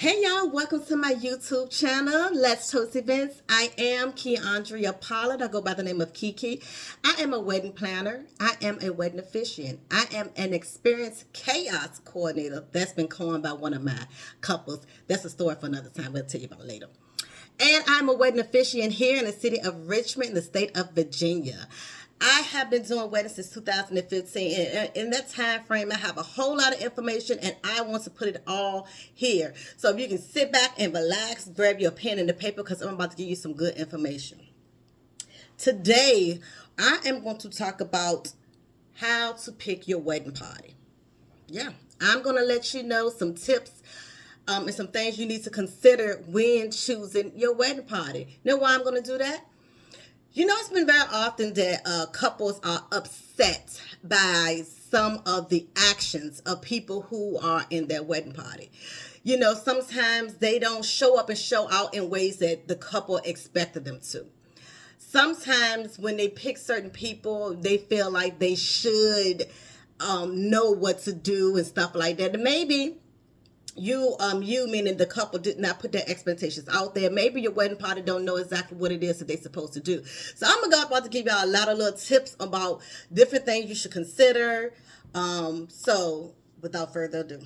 Hey y'all, welcome to my YouTube channel, Let's Toast Events. I am Keandria Pollard. I go by the name of Kiki. I am a wedding planner. I am a wedding officiant. I am an experienced chaos coordinator that's been coined by one of my couples. That's a story for another time. We'll tell you about it later. And I'm a wedding officiant here in the city of Richmond, in the state of Virginia. I have been doing weddings since 2015. And in that time frame, I have a whole lot of information and I want to put it all here. So if you can sit back and relax, grab your pen and the paper because I'm about to give you some good information. Today, I am going to talk about how to pick your wedding party. Yeah, I'm going to let you know some tips and some things you need to consider when choosing your wedding party. You know why I'm going to do that? You know, it's been very often that couples are upset by some of the actions of people who are in their wedding party. You know, sometimes they don't show up and show out in ways that the couple expected them to. Sometimes when they pick certain people, they feel like they should know what to do and stuff like that. And maybe you meaning the couple did not put their expectations out there. Maybe your wedding party don't know exactly what it is that they're supposed to do. So I'm about to give y'all a lot of little tips about different things you should consider. So without further ado,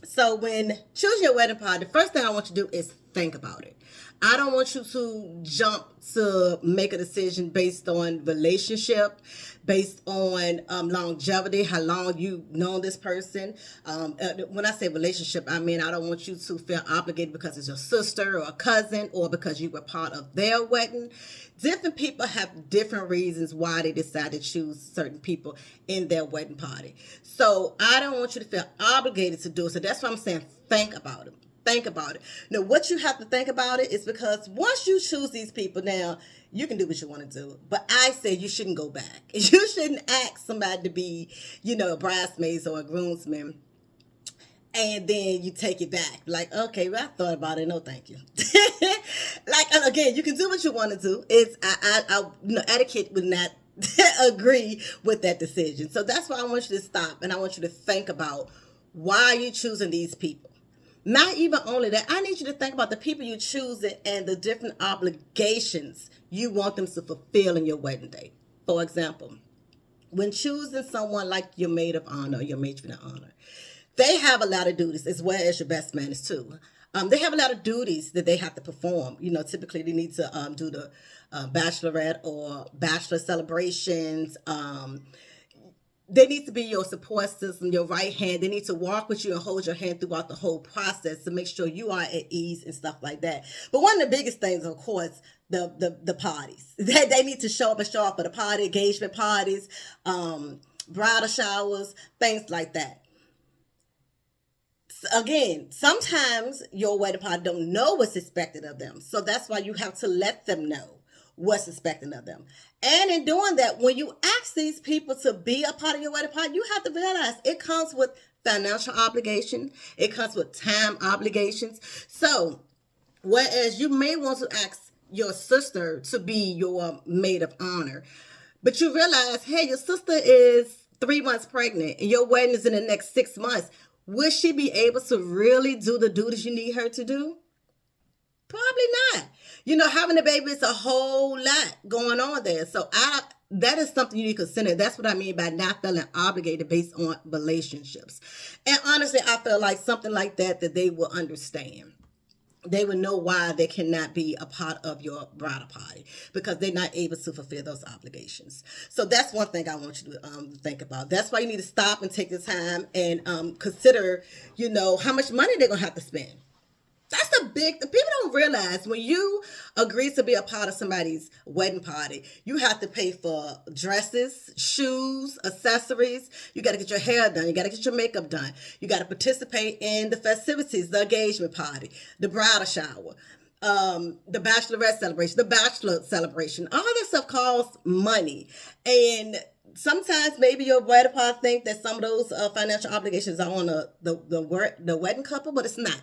so when choosing your wedding party, the first thing I want you to do is think about it. I don't want you to jump to make a decision based on relationship, based on longevity, how long you've known this person. When I say relationship, I mean I don't want you to feel obligated because it's your sister or a cousin or because you were part of their wedding. Different people have different reasons why they decide to choose certain people in their wedding party. So I don't want you to feel obligated to do it. So that's why I'm saying think about it. Think about it. Now, what you have to think about it is because once you choose these people, now you can do what you want to do. But I say you shouldn't go back. You shouldn't ask somebody to be, a bridesmaid or a groomsman, and then you take it back. Like, okay, well, I thought about it. No, thank you. Like, and again, you can do what you want to do. It's etiquette would not agree with that decision. So that's why I want you to stop and I want you to think about why you're choosing these people. Not even only that, I need you to think about the people you choose and the different obligations you want them to fulfill in your wedding day. For example, when choosing someone like your maid of honor or your matron of honor, they have a lot of duties as well as your best man is too. They have a lot of duties that they have to perform. You know, typically they need to do the bachelorette or bachelor celebrations. They need to be your support system, your right hand. They need to walk with you and hold your hand throughout the whole process to make sure you are at ease and stuff like that. But one of the biggest things, of course, the parties. They need to show up and show up for the party, engagement parties, bridal showers, things like that. Again, sometimes your wedding party don't know what's expected of them. So that's why you have to let them know what's expected of them. And in doing that, when you ask these people to be a part of your wedding party, you have to realize it comes with financial obligation. It comes with time obligations. So whereas you may want to ask your sister to be your maid of honor, but you realize, hey, your sister is 3 months pregnant and your wedding is in the next 6 months. Will she be able to really do the duties you need her to do? Probably not. Having a baby is a whole lot going on there. So that is something you need to consider. That's what I mean by not feeling obligated based on relationships. And honestly, I feel like something like that they will understand. They will know why they cannot be a part of your bridal party because they're not able to fulfill those obligations. So that's one thing I want you to think about. That's why you need to stop and take the time and consider, how much money they're going to have to spend. That's the people don't realize when you agree to be a part of somebody's wedding party, you have to pay for dresses, shoes, accessories. You got to get your hair done. You got to get your makeup done. You got to participate in the festivities, the engagement party, the bridal shower, the bachelorette celebration, the bachelor celebration. All that stuff costs money. And sometimes maybe your wedding party think that some of those financial obligations are on the wedding couple, but it's not.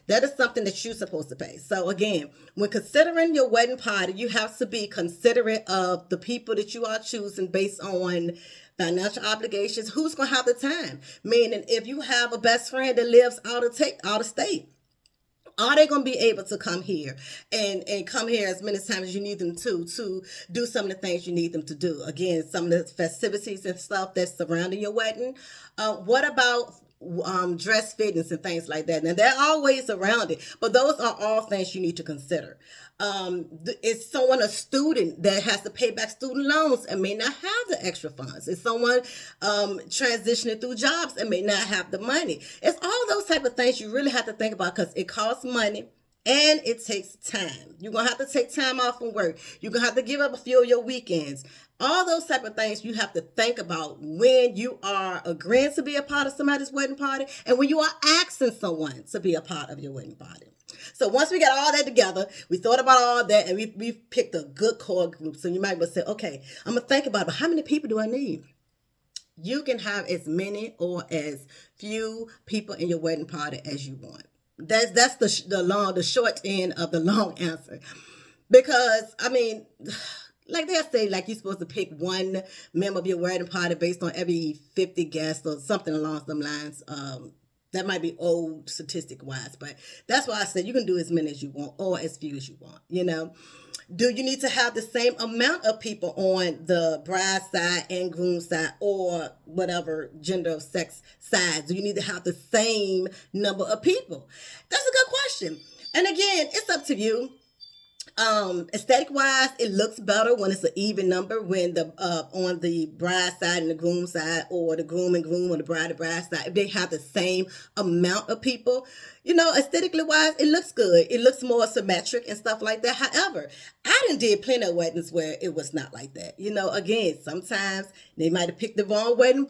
That is something that you're supposed to pay. So again, when considering your wedding party, you have to be considerate of the people that you are choosing based on financial obligations. Who's going to have the time? Meaning, if you have a best friend that lives out of state, Are they going to be able to come here and come here as many times as you need them to do some of the things you need them to do? Again, some of the festivities and stuff that's surrounding your wedding. What about dress fittings and things like that? Now, they're always around it, but those are all things you need to consider. Is someone a student that has to pay back student loans and may not have the extra funds? Is someone transitioning through jobs and may not have the money? It's all those type of things you really have to think about because it costs money and it takes time. You're going to have to take time off from work. You're going to have to give up a few of your weekends. All those type of things you have to think about when you are agreeing to be a part of somebody's wedding party and when you are asking someone to be a part of your wedding party. So once we got all that together, we thought about all that and we picked a good core group. So you might well say, okay, I'm going to think about it, but how many people do I need? You can have as many or as few people in your wedding party as you want. That's the short end of the long answer. Because, I mean, like they'll say, like you're supposed to pick one member of your wedding party based on every 50 guests or something along them lines. That might be old statistic wise, but that's why I said you can do as many as you want or as few as you want, you know. Do you need to have the same amount of people on the bride side and groom side or whatever gender of sex side? Do you need to have the same number of people? That's a good question. And again, it's up to you. Aesthetic wise, it looks better when it's an even number when the on the bride side and the groom side, or the groom and groom, or the bride and bride side, if they have the same amount of people. You know, aesthetically wise, it looks good. It looks more symmetric and stuff like that. However, I did plenty of weddings where it was not like that. You know, again, sometimes they might have picked the wrong wedding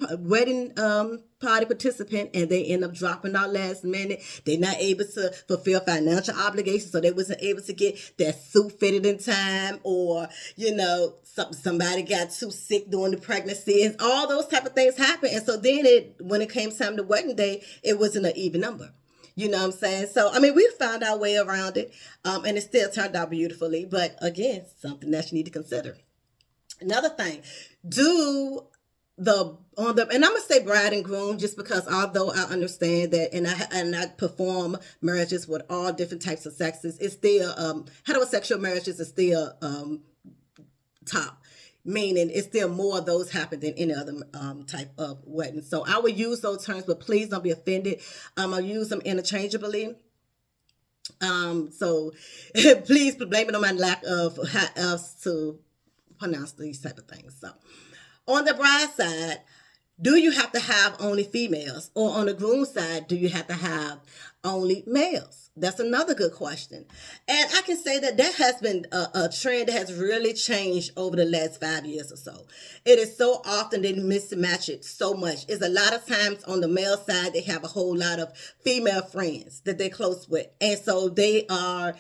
party participant and they end up dropping out last minute. They're not able to fulfill financial obligations, so they wasn't able to get their suit fitted in time, or, you know, somebody got too sick during the pregnancy, and all those type of things happen. And so then when it came time to wedding day, it wasn't an even number. You know what I'm saying? So, I mean, we found our way around it, and it still turned out beautifully. But again, something that you need to consider. Another thing, and I'm gonna say bride and groom just because although I understand that and I perform marriages with all different types of sexes, it's still heterosexual marriages is still top. Meaning it's still more of those happen than any other type of wedding. So I would use those terms, but please don't be offended. I'll use them interchangeably. So please blame it on my lack of how else to pronounce these type of things. So on the bride side, do you have to have only females? Or on the groom side, do you have to have only males? That's another good question. And I can say that has been a trend that has really changed over the last 5 years or so. It is so often they mismatch it so much. It's a lot of times on the male side, they have a whole lot of female friends that they're close with. And so they are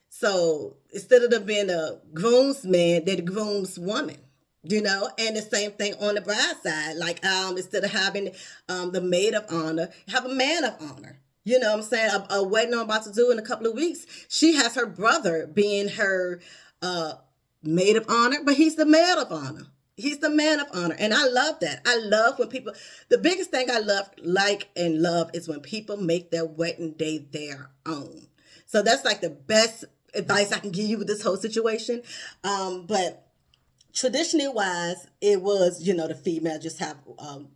so instead of them being a groomsman, they're the groomswoman. You know, and the same thing on the bride side. Like, instead of having the maid of honor, have a man of honor. You know what I'm saying? A wedding I'm about to do in a couple of weeks, she has her brother being her maid of honor, but he's the man of honor. He's the man of honor. And I love that. I love when people, the biggest thing I love is when people make their wedding day their own. So that's like the best advice I can give you with this whole situation. But traditionally wise, it was, you know, the female just have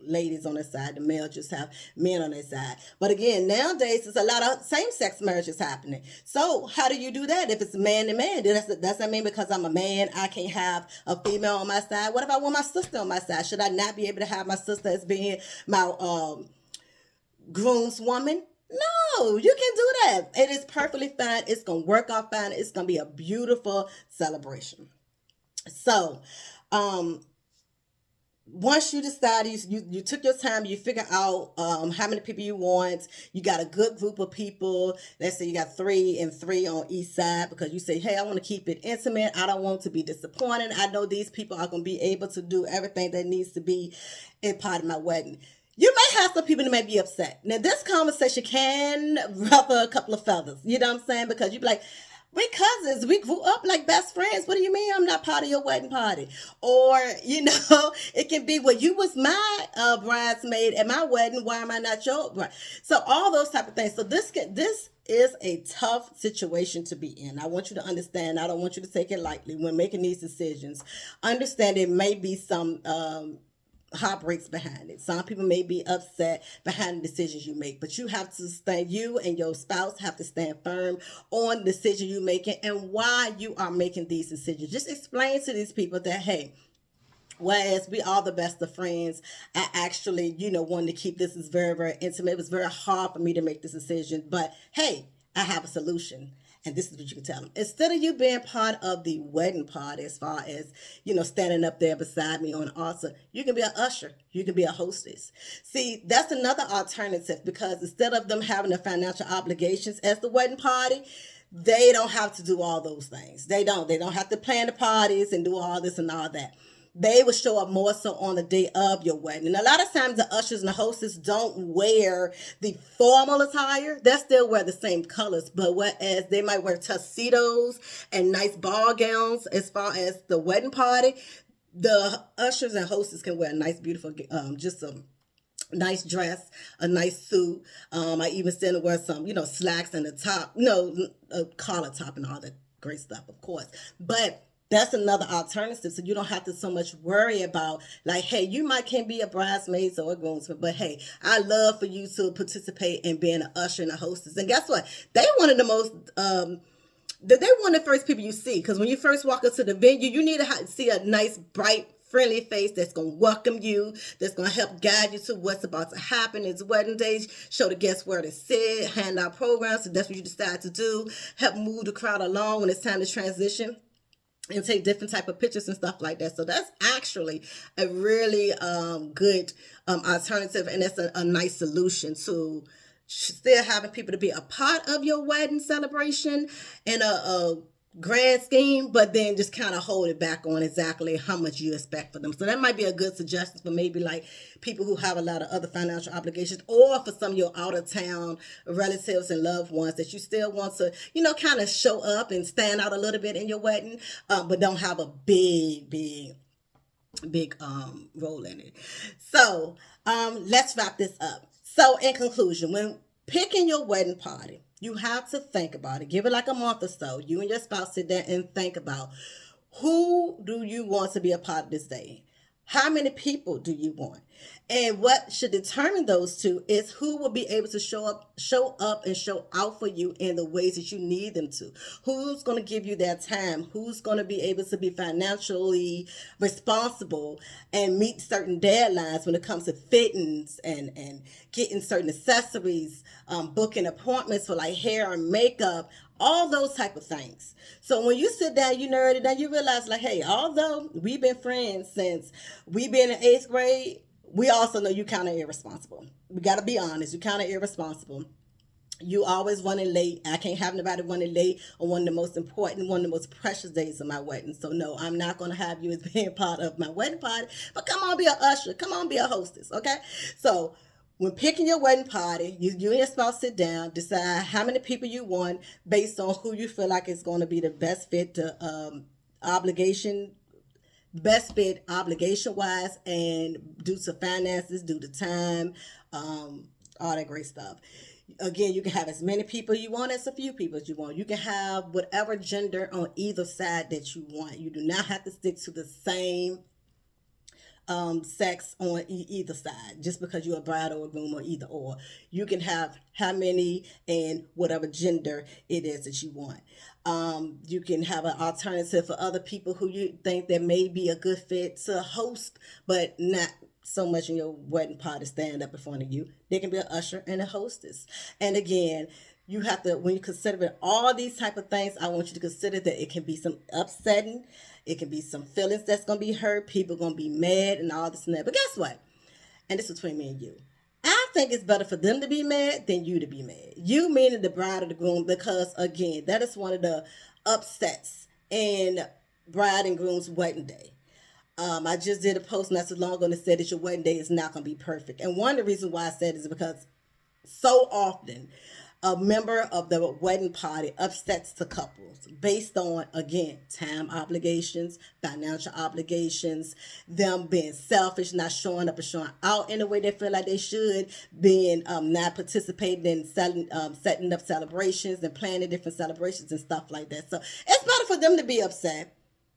ladies on their side, the male just have men on their side. But again, nowadays, there's a lot of same-sex marriages happening. So how do you do that if it's man to man? Does that mean because I'm a man, I can't have a female on my side? What if I want my sister on my side? Should I not be able to have my sister as being my groomswoman? No, you can do that. It is perfectly fine. It's going to work out fine. It's going to be a beautiful celebration. So, once you decide, you took your time, you figure out how many people you want, you got a good group of people. Let's say you got 3 and 3 on each side because you say, hey, I want to keep it intimate. I don't want to be disappointed. I know these people are going to be able to do everything that needs to be in part of my wedding. You may have some people that may be upset. Now, this conversation can ruffle a couple of feathers. You know what I'm saying? Because you be like, We cousins. We grew up like best friends. What do you mean I'm not part of your wedding party? Or, it can be, well, you was my bridesmaid at my wedding. Why am I not your bride? So all those type of things. So this is a tough situation to be in. I want you to understand. I don't want you to take it lightly when making these decisions. Understand there may be some heartbreaks behind it. Some people may be upset behind the decisions you make, but you have to stand, you and your spouse have to stand firm on the decision you're making and why you are making these decisions. Just explain to these people that, hey, whereas we are the best of friends, I actually, wanted to keep this as very, very intimate. It was very hard for me to make this decision, but hey, I have a solution. And this is what you can tell them. Instead of you being part of the wedding party, as far as, standing up there beside me on the altar, you can be an usher. You can be a hostess. See, that's another alternative because instead of them having the financial obligations as the wedding party, they don't have to do all those things. They don't. They don't have to plan the parties and do all this and all that. They will show up more so on the day of your wedding. And a lot of times the ushers and the hostess don't wear the formal attire. They still wear the same colors, but whereas they might wear tuxedos and nice ball gowns as far as the wedding party, the ushers and hostess can wear a nice, beautiful, just a nice dress, a nice suit. I even still wear some, slacks and a top, a collar top and all that great stuff, of course. But that's another alternative. So you don't have to so much worry about like, hey, you might can't be a bridesmaid or a groomsman, but hey, I love for you to participate in being an usher and a hostess. And guess what? They one of the most, they're one of the first people you see. Because when you first walk into the venue, you need to see a nice, bright, friendly face that's going to welcome you, that's going to help guide you to what's about to happen. It's wedding days, show the guests where to sit, hand out programs. So that's what you decide to do. Help move the crowd along when it's time to transition and take different type of pictures and stuff like that. So that's actually a really good alternative, and that's a nice solution to still having people to be a part of your wedding celebration in a grand scheme, but then just kind of hold it back on exactly how much you expect for them. So that might be a good suggestion for maybe like people who have a lot of other financial obligations, or for some of your out of town relatives and loved ones that you still want to, kind of show up and stand out a little bit in your wedding, but don't have a big role in it. So let's wrap this up. So in conclusion, when picking your wedding party, you have to think about it. Give it like a month or so. You and your spouse sit there and think about, who do you want to be a part of this day? How many people do you want? And what should determine those two is who will be able to show up and show out for you in the ways that you need them to. Who's going to give you that time? Who's going to be able to be financially responsible and meet certain deadlines when it comes to fittings and getting certain accessories, booking appointments for like hair and makeup, all those type of things. So when you sit down, you nerd it down, you realize like, hey, although we've been friends since we've been in 8th grade, we also know you kind of irresponsible. We got to be honest. You kind of irresponsible. You always running late. I can't have nobody running late on one of the most important, one of the most precious days of my wedding. So no, I'm not going to have you as being part of my wedding party. But come on, be a usher. Come on, be a hostess. Okay. So when picking your wedding party, you and your spouse sit down, decide how many people you want based on who you feel like is going to be the best fit to obligation wise, and due to finances, due to time, all that great stuff. Again, you can have as many people you want as a few people as you want. You can have whatever gender on either side that you want. You do not have to stick to the same sex on either side just because you're a bride or a groom or either or. You can have how many and whatever gender it is that you want. You can have an alternative for other people who you think that may be a good fit to host, but not so much in your wedding party stand up in front of you. They can be an usher and a hostess. And again, you have to, when you consider all these type of things, I want you to consider that it can be some upsetting. It can be some feelings that's going to be hurt. People going to be mad and all this and that. But guess what? And this is between me and you. I think it's better for them to be mad than you to be mad. You meaning the bride or the groom, because again, that is one of the upsets in bride and groom's wedding day. I just did a post not so long ago that said that your wedding day is not going to be perfect. And one of the reasons why I said is because so often a member of the wedding party upsets the couples based on, again, time obligations, financial obligations, them being selfish, not showing up and showing out in the way they feel like they should, being not participating in setting up celebrations and planning different celebrations and stuff like that. So it's better for them to be upset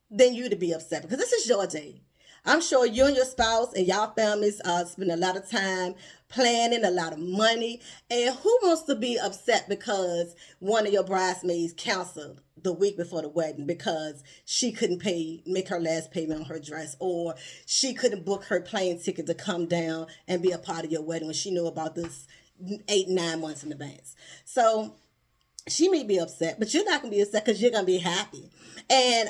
than you to be upset, because this is your day. I'm sure you and your spouse and y'all families spend a lot of time planning, a lot of money. And who wants to be upset because one of your bridesmaids canceled the week before the wedding because she couldn't make her last payment on her dress, or she couldn't book her plane ticket to come down and be a part of your wedding when she knew about this 8-9 months in advance? So she may be upset, but you're not going to be upset because you're going to be happy. And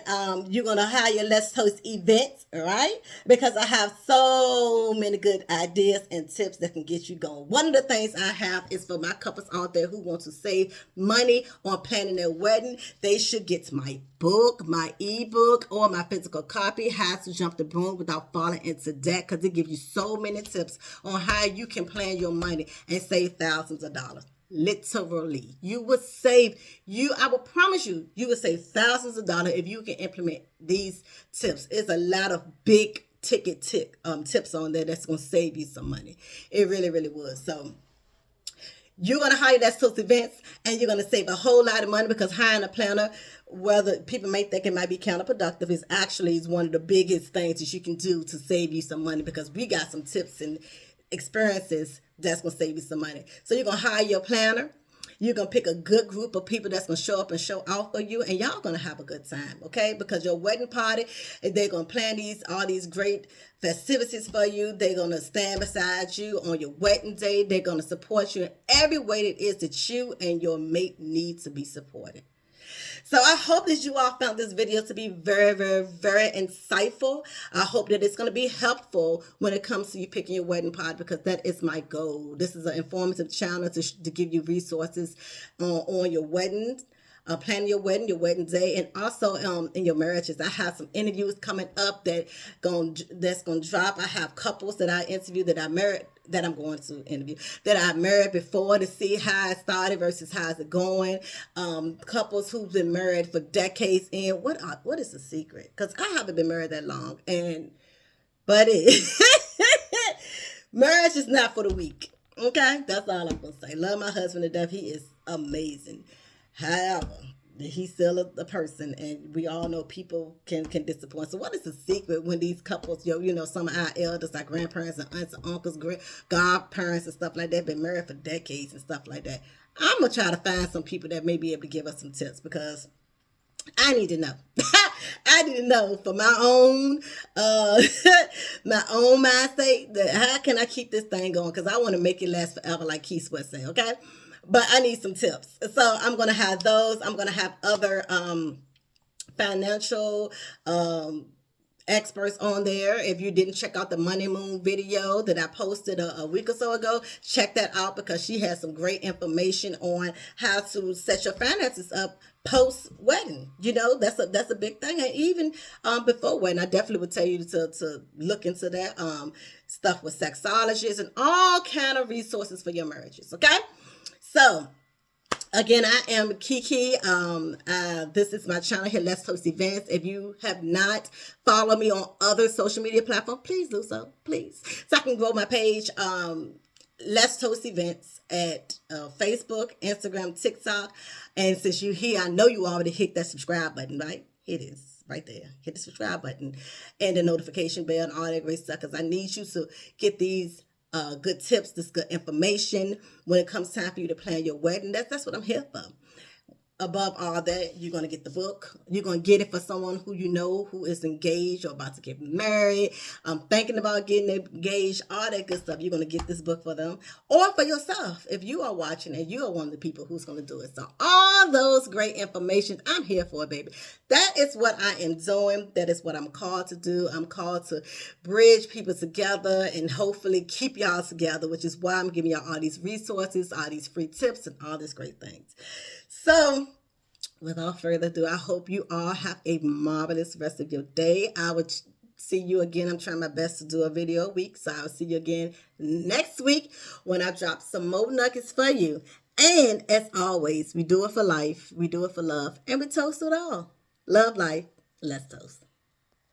you're going to have your Let's Toast events, all right? Because I have so many good ideas and tips that can get you going. One of the things I have is for my couples out there who want to save money on planning their wedding. They should get to my book, my ebook, or my physical copy, How to Jump the Broom Without Falling into Debt, because it gives you so many tips on how you can plan your money and save thousands of dollars. Literally, you would save I will promise you would save thousands of dollars if you can implement these tips. It's a lot of big ticket tips on there that's going to save you some money. It really, really would. So you're going to hire Let's Toast events, and you're going to save a whole lot of money, because hiring a planner, whether people may think it might be counterproductive, is one of the biggest things that you can do to save you some money, because we got some tips and experiences that's going to save you some money. So you're going to hire your planner. You're going to pick a good group of people that's going to show up and show out for you, and y'all going to have a good time, okay? Because your wedding party, they're going to plan all these great festivities for you. They're going to stand beside you on your wedding day. They're going to support you in every way it is that you and your mate need to be supported. So I hope that you all found this video to be very, very, very insightful. I hope that it's going to be helpful when it comes to you picking your wedding party, because that is my goal. This is an informative channel to give you resources on your wedding, planning your wedding day, and also in your marriages. I have some interviews coming up that's gonna drop. I have couples that I interview that I'm going to interview that I married before, to see how it started versus how's it going. Couples who've been married for decades, and what is the secret? Because I haven't been married that long, but marriage is not for the weak. Okay, that's all I'm gonna say. Love my husband to death. He is amazing. However, he's still a person, and we all know people can disappoint. So what is the secret when these couples, some of our elders, our grandparents and aunts and uncles, godparents and stuff like that, been married for decades and stuff like that? I'm going to try to find some people that may be able to give us some tips, because I need to know. I need to know for my own my own mindset, that how can I keep this thing going, because I want to make it last forever, like Keith Sweat said, okay? But I need some tips. So I'm going to have those. I'm going to have other financial experts on there. If you didn't check out the Money Moon video that I posted a week or so ago, check that out, because she has some great information on how to set your finances up post-wedding. That's a big thing. And even before wedding, I definitely would tell you to look into that stuff with sexologists and all kind of resources for your marriages, okay? So, again, I am Kiki. This is my channel here, Let's Toast Events. If you have not followed me on other social media platforms, please do so, please. So I can grow my page, Let's Toast Events, at Facebook, Instagram, TikTok. And since you're here, I know you already hit that subscribe button, right? It is right there. Hit the subscribe button and the notification bell and all that great stuff, because I need you to get these good tips, this good information when it comes time for you to plan your wedding. That's what I'm here for. Above all that, you're going to get the book. You're going to get it for someone who you know who is engaged or about to get married, thinking about getting engaged, all that good stuff. You're going to get this book for them, or for yourself if you are watching and you are one of the people who's going to do it. So all those great information, I'm here for, baby. That is what I am doing. That is what I'm called to do. I'm called to bridge people together and hopefully keep y'all together, which is why I'm giving y'all all these resources, all these free tips, and all these great things. So, without further ado, I hope you all have a marvelous rest of your day. I will see you again. I'm trying my best to do a video a week, so I'll see you again next week when I drop some more nuggets for you. And as always, we do it for life, we do it for love, and we toast it all. Love life. Let's toast.